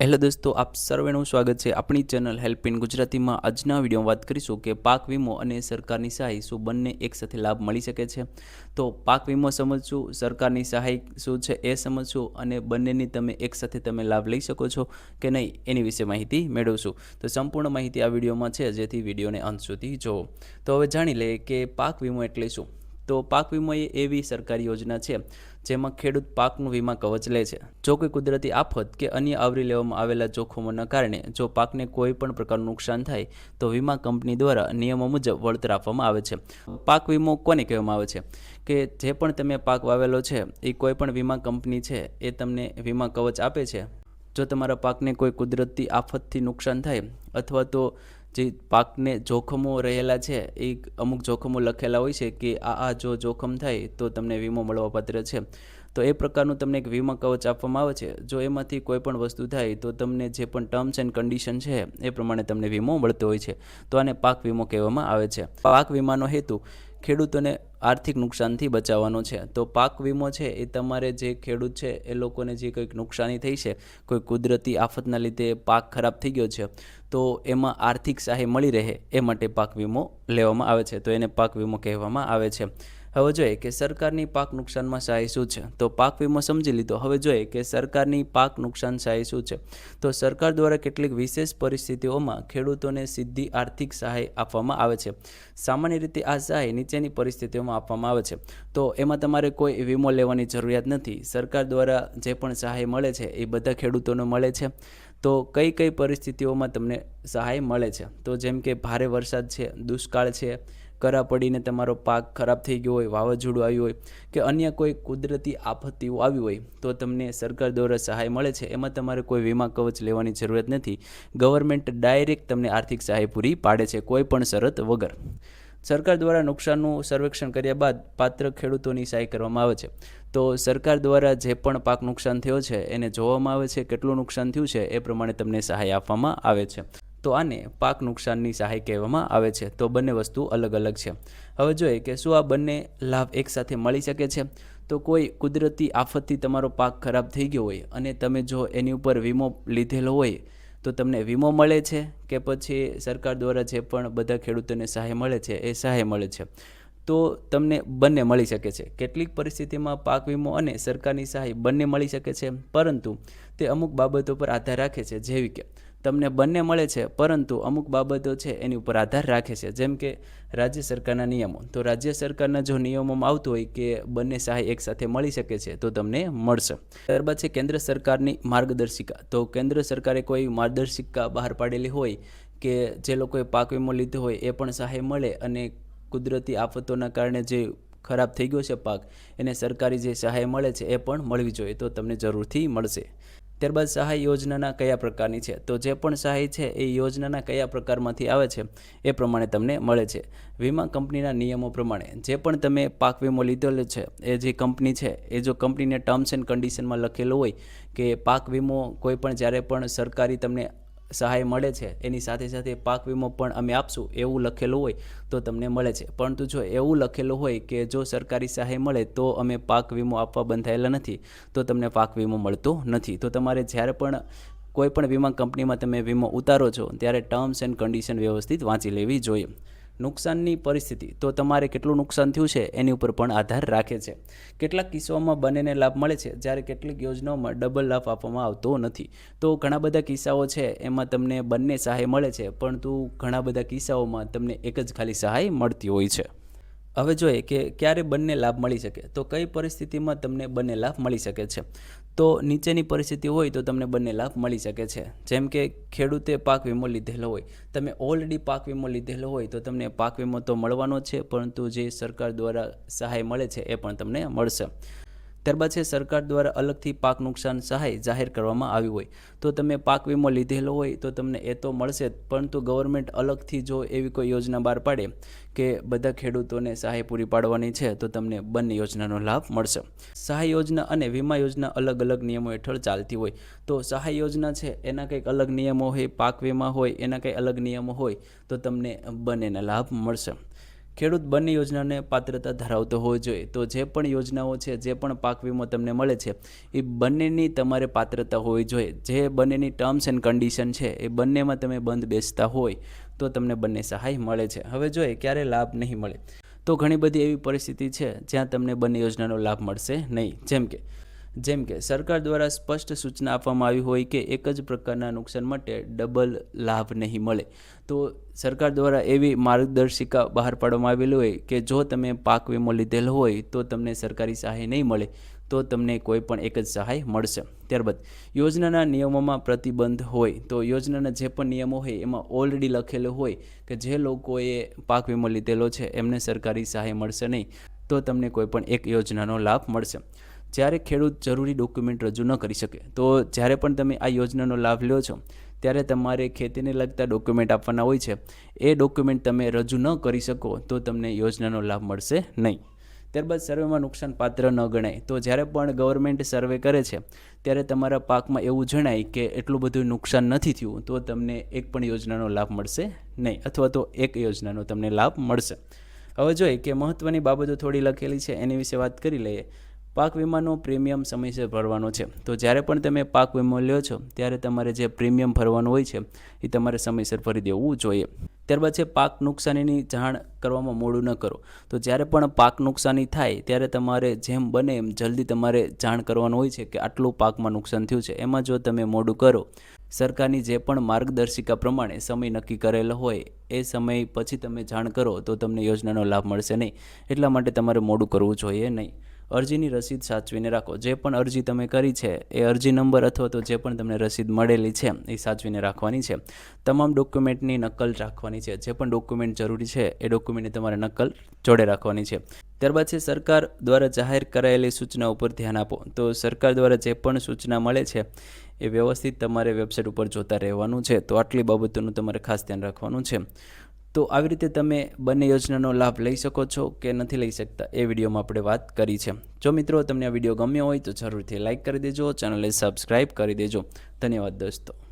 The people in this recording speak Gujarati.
હેલો દોસ્તો, આપ સર્વેનું સ્વાગત છે આપણી ચેનલ હેલ્પ ઇન ગુજરાતીમાં। આજના વિડીયોમાં વાત કરીશું કે પાક વીમો અને સરકારની સહાય શું બંને એકસાથે લાભ મળી શકે છે। તો પાક વીમો સમજશું, સરકારની સહાય શું છે એ સમજશું અને બંનેની તમે એકસાથે તમે લાભ લઈ શકો છો કે નહીં એની વિશે માહિતી મેળવશું। તો સંપૂર્ણ માહિતી આ વિડીયોમાં છે, જેથી વિડીયોને અંત સુધી જુઓ। તો હવે જાણી લઈએ કે પાક વીમો એટલે શું। તો પાક વીમો એ એવી સરકારી યોજના છે જેમાં ખેડૂત પાકનું વીમા કવચ લે છે। જો કોઈ કુદરતી આફત કે અન્ય આવરી લેવામાં આવેલા જોખમોના કારણે જો પાકને કોઈ પણ પ્રકારનું નુકસાન થાય તો વીમા કંપની દ્વારા નિયમો મુજબ વળતર આપવામાં આવે છે। પાક વીમો કોને કહેવામાં આવે છે કે જે પણ તમે પાક વાવેલો છે એ કોઈ પણ વીમા કંપની છે એ તમને વીમા કવચ આપે છે। જો તમારા પાકને કોઈ કુદરતી આફતથી નુકસાન થાય અથવા તો જે પાકને જોખમો રહેલા છે એ અમુક જોખમો લખેલા હોય છે કે આ જો જોખમ થાય તો તમને વીમો મળવાપાત્ર છે, તો એ પ્રકારનું તમને એક વીમા કવચ આપવામાં આવે છે। જો એમાંથી કોઈ પણ વસ્તુ થાય તો તમને જે પણ ટર્મ્સ એન્ડ કન્ડિશન છે એ પ્રમાણે તમને વીમો મળતો હોય છે, તો આને પાક વીમો કહેવામાં આવે છે। પાક વીમાનો હેતુ ખેડૂતોને આર્થિક નુકસાનથી બચાવવાનો છે। તો પાક વીમો છે એ તમારે જે ખેડૂત છે એ લોકોને જે કંઈક નુકસાની થઈ છે, કોઈ કુદરતી આફતના લીધે પાક ખરાબ થઈ ગયો છે તો એમાં આર્થિક સહાય મળી રહે એ માટે પાક વીમો લેવામાં આવે છે, તો એને પાક વીમો કહેવામાં આવે છે। હવે જોઈએ કે સરકારની પાક નુકસાનમાં સહાય શું છે। તો પાક વીમો સમજી લીધો, હવે જોઈએ કે સરકારની પાક નુકસાન સહાય શું છે। તો સરકાર દ્વારા કેટલીક વિશેષ પરિસ્થિતિઓમાં ખેડૂતોને સીધી આર્થિક સહાય આપવામાં આવે છે। સામાન્ય રીતે આ સહાય નીચેની પરિસ્થિતિઓમાં આપવામાં આવે છે, તો એમાં તમારે કોઈ વીમો લેવાની જરૂરિયાત નથી। સરકાર દ્વારા જે પણ સહાય મળે છે એ બધા ખેડૂતોને મળે છે। તો કઈ કઈ પરિસ્થિતિઓમાં તમને સહાય મળે છે, તો જેમ કે ભારે વરસાદ છે, દુષ્કાળ છે, કરા પડીને તમારો પાક ખરાબ થઈ ગયો હોય, વાવાઝોડું આવ્યું હોય કે અન્ય કોઈ કુદરતી આપત્તિઓ આવી હોય તો તમને સરકાર દ્વારા સહાય મળે છે। એમાં તમારે કોઈ વીમા કવચ લેવાની જરૂરત નથી, ગવર્મેન્ટ ડાયરેક્ટ તમને આર્થિક સહાય પૂરી પાડે છે કોઈ પણ શરત વગર। સરકાર દ્વારા નુકસાનનું સર્વેક્ષણ કર્યા બાદ પાત્ર ખેડૂતોની સહાય કરવામાં આવે છે। તો સરકાર દ્વારા જે પણ પાક નુકસાન થયો છે એને જોવામાં આવે છે, કેટલું નુકસાન થયું છે એ પ્રમાણે તમને સહાય આપવામાં આવે છે। તો આને પાક નુકસાનની સહાય કહેવામાં આવે છે। તો બંને વસ્તુ અલગ અલગ છે। હવે જોઈએ કે શું આ બંને લાભ એકસાથે મળી શકે છે। તો કોઈ કુદરતી આફતથી તમારો પાક ખરાબ થઈ ગયો હોય અને તમે જો એની ઉપર વીમો લીધેલો હોય તો તમને વીમો મળે છે કે પછી સરકાર દ્વારા જે પણ બધા ખેડૂતોને સહાય મળે છે એ સહાય મળે છે। તો તમને બંને મળી શકે છે। કેટલીક પરિસ્થિતિમાં પાક વીમો અને સરકારની સહાય બંને મળી શકે છે, પરંતુ તે અમુક બાબતો પર આધાર રાખે છે, જેવી કે તમને બંને મળે છે પરંતુ અમુક બાબતો છે એની ઉપર આધાર રાખે છે, જેમ કે રાજ્ય સરકારના નિયમો। તો રાજ્ય સરકારના જો નિયમોમાં આવતું હોય કે બંને સહાય એકસાથે મળી શકે છે તો તમને મળશે। ત્યારબાદ છે કેન્દ્ર સરકારની માર્ગદર્શિકા। તો કેન્દ્ર સરકારે કોઈ માર્ગદર્શિકા બહાર પાડેલી હોય કે જે લોકોએ પાક વીમો લીધો હોય એ પણ સહાય મળે અને કુદરતી આફતોના કારણે જે ખરાબ થઈ ગયો છે પાક એને સરકારી જે સહાય મળે છે એ પણ મળવી જોઈએ, તો તમને જરૂરથી મળશે। ત્યારબાદ સહાય યોજનાના કયા પ્રકારની છે। તો જે પણ સહાય છે એ યોજનાના કયા પ્રકારમાંથી આવે છે એ પ્રમાણે તમને મળે છે। વીમા કંપનીના નિયમો પ્રમાણે જે પણ તમે પાક વીમો લીધેલો છે એ જે કંપની છે એ જો કંપનીને ટર્મ્સ એન્ડ કન્ડિશનમાં લખેલું હોય કે પાક વીમો કોઈ પણ જ્યારે પણ સરકારી તમને સહાય મળે છે એની સાથે સાથે પાક વીમો પણ અમે આપશું એવું લખેલું હોય તો તમને મળે છે। પરંતુ જો એવું લખેલું હોય કે જો સરકારી સહાય મળે તો અમે પાક વીમો આપવા બંધાયેલા નથી તો તમને પાક વીમો મળતો નથી। તો તમારે જ્યારે પણ કોઈ પણ વીમા કંપનીમાં તમે વીમો ઉતારો છો ત્યારે ટર્મ્સ એન્ડ કન્ડિશન વ્યવસ્થિત વાંચી લેવી જોઈએ। નુકસાનની પરિસ્થિતિ, તો તમારે કેટલું નુકસાન થયું છે એની ઉપર પણ આધાર રાખે છે। કેટલાક કિસ્સાઓમાં બંનેને લાભ મળે છે, જ્યારે કેટલીક યોજનાઓમાં ડબલ લાભ આપવામાં આવતો નથી। તો ઘણા બધા કિસ્સાઓ છે એમાં તમને બંને સહાય મળે છે, પરંતુ ઘણા બધા કિસ્સાઓમાં તમને એક જ ખાલી સહાય મળતી હોય છે। હવે જોઈએ કે ક્યારે બંને લાભ મળી શકે। તો કઈ પરિસ્થિતિમાં તમને બંને લાભ મળી શકે છે। તો નીચેની પરિસ્થિતિ હોય તો તમને બંને લાભ મળી શકે છે, જેમ કે ખેડૂતે પાક વીમો લીધેલો હોય, તમે ઓલરેડી પાક વીમો લીધેલો હોય તો તમને પાક વીમો તો મળવાનો છે, પરંતુ જે સરકાર દ્વારા સહાય મળે છે એ પણ તમને મળશે। ત્યારબાદ છે સરકાર દ્વારા અલગથી પાક નુકસાન સહાય જાહેર કરવામાં આવી હોય, તો તમે પાક વીમો લીધેલો હોય તો તમને એ તો મળશે જ, પરંતુ ગવર્મેન્ટ અલગથી જો એવી કોઈ યોજના બહાર પાડે કે બધા ખેડૂતોને સહાય પૂરી પાડવાની છે તો તમને બંને યોજનાનો લાભ મળશે। સહાય યોજના અને વીમા યોજના અલગ અલગ નિયમો હેઠળ ચાલતી હોય, તો સહાય યોજના છે એના કંઈક અલગ નિયમો હોય, પાક વીમા હોય એના કંઈ અલગ નિયમો હોય, તો તમને બંનેના લાભ મળશે। ખેડૂત બંને યોજનાને પાત્રતા ધરાવતો હોવો જોઈએ. તો જે પણ યોજનાઓ છે, જે પણ પાક વીમો તમને મળે છે, એ બંનેની તમારે પાત્રતા હોવી જોઈએ. જે બંનેની ટર્મ્સ એન્ડ કન્ડિશન છે એ બંનેમાં તમે બંધ બેસતા હોય તો તમને બંને સહાય મળે છે. હવે જોઈએ ક્યારે લાભ નહીં મળે, તો ઘણી બધી એવી પરિસ્થિતિ છે જ્યાં તમને બંને યોજનાનો લાભ મળશે નહીં. જેમ કે સરકાર દ્વારા સ્પષ્ટ સૂચના આપવામાં આવી હોય કે એક જ પ્રકારના નુકસાન માટે ડબલ લાભ નહીં મળે. તો સરકાર દ્વારા એવી માર્ગદર્શિકા બહાર પાડવામાં આવેલી હોય કે જો તમે પાક વીમો લીધેલો હોય તો તમને સરકારી સહાય નહીં મળે, તો તમને કોઈ પણ એક જ સહાય મળશે. ત્યારબાદ યોજનાના નિયમોમાં પ્રતિબંધ હોય, તો યોજનાના જે પણ નિયમો હોય એમાં ઓલરેડી લખેલું હોય કે જે લોકોએ પાક વીમો લીધેલો છે એમને સરકારી સહાય મળશે નહીં, તો તમને કોઈ પણ એક યોજનાનો લાભ મળશે. જ્યારે ખેડૂત જરૂરી ડોક્યુમેન્ટ રજૂ ન કરી શકે, તો જ્યારે પણ તમે આ યોજનાનો લાભ લ્યો છો ત્યારે તમારે ખેતીને લગતા ડોક્યુમેન્ટ આપવાના હોય છે. એ ડોક્યુમેન્ટ તમે રજૂ ન કરી શકો તો તમને યોજનાનો લાભ મળશે નહીં. ત્યારબાદ સર્વેમાં નુકસાન પાત્ર ન ગણાય, તો જ્યારે પણ ગવર્મેન્ટ સર્વે કરે છે ત્યારે તમારા પાકમાં એવું જણાય કે એટલું બધું નુકસાન નથી થયું, તો તમને એક પણ યોજનાનો લાભ મળશે નહીં, અથવા તો એક યોજનાનો તમને લાભ મળશે. હવે જોઈએ કે મહત્ત્વની બાબતો થોડી લખેલી છે, એની વિશે વાત કરી લઈએ. પાક વીમાનો પ્રીમિયમ સમયસર ભરવાનો છે. તો જ્યારે પણ તમે પાક વીમો લ્યો છો ત્યારે તમારે જે પ્રીમિયમ ભરવાનું હોય છે એ તમારે સમયસર ભરી દેવું જોઈએ. ત્યારબાદ છે પાક નુકસાનીની જાણ કરવામાં મોડું ન કરો. તો જ્યારે પણ પાક નુકસાની થાય ત્યારે તમારે જેમ બને એમ જલ્દી તમારે જાણ કરવાનું હોય છે કે આટલું પાકમાં નુકસાન થયું છે. એમાં જો તમે મોડું કરો, સરકારની જે પણ માર્ગદર્શિકા પ્રમાણે સમય નક્કી કરેલો હોય એ સમય પછી તમે જાણ કરો તો તમને યોજનાનો લાભ મળશે નહીં. એટલા માટે તમારે મોડું કરવું જોઈએ નહીં. અરજીની રસીદ સાચવીને રાખો. જે પણ અરજી તમે કરી છે એ અરજી નંબર અથવા તો જે પણ તમને રસીદ મળેલી છે એ સાચવીને રાખવાની છે. તમામ ડોક્યુમેન્ટની નકલ રાખવાની છે. જે પણ ડોક્યુમેન્ટ જરૂરી છે એ ડોક્યુમેન્ટની તમારે નકલ જોડે રાખવાની છે. ત્યારબાદ છે સરકાર દ્વારા જાહેર કરાયેલી સૂચના ઉપર ધ્યાન આપો. તો સરકાર દ્વારા જે પણ સૂચના મળે છે એ વ્યવસ્થિત તમારે વેબસાઇટ ઉપર જોતા રહેવાનું છે. તો આટલી બાબતોનું તમારે ખાસ ધ્યાન રાખવાનું છે. તો આવી રીતે તમે બંને યોજનાનો લાભ લઈ શકો છો કે નથી લઈ શકતા એ વિડીયોમાં આપણે વાત કરી છે. જો મિત્રો તમને આ વિડીયો ગમ્યો હોય તો જરૂરથી લાઇક કરી દેજો, ચેનલને સબસ્ક્રાઈબ કરી દેજો. ધન્યવાદ દોસ્તો.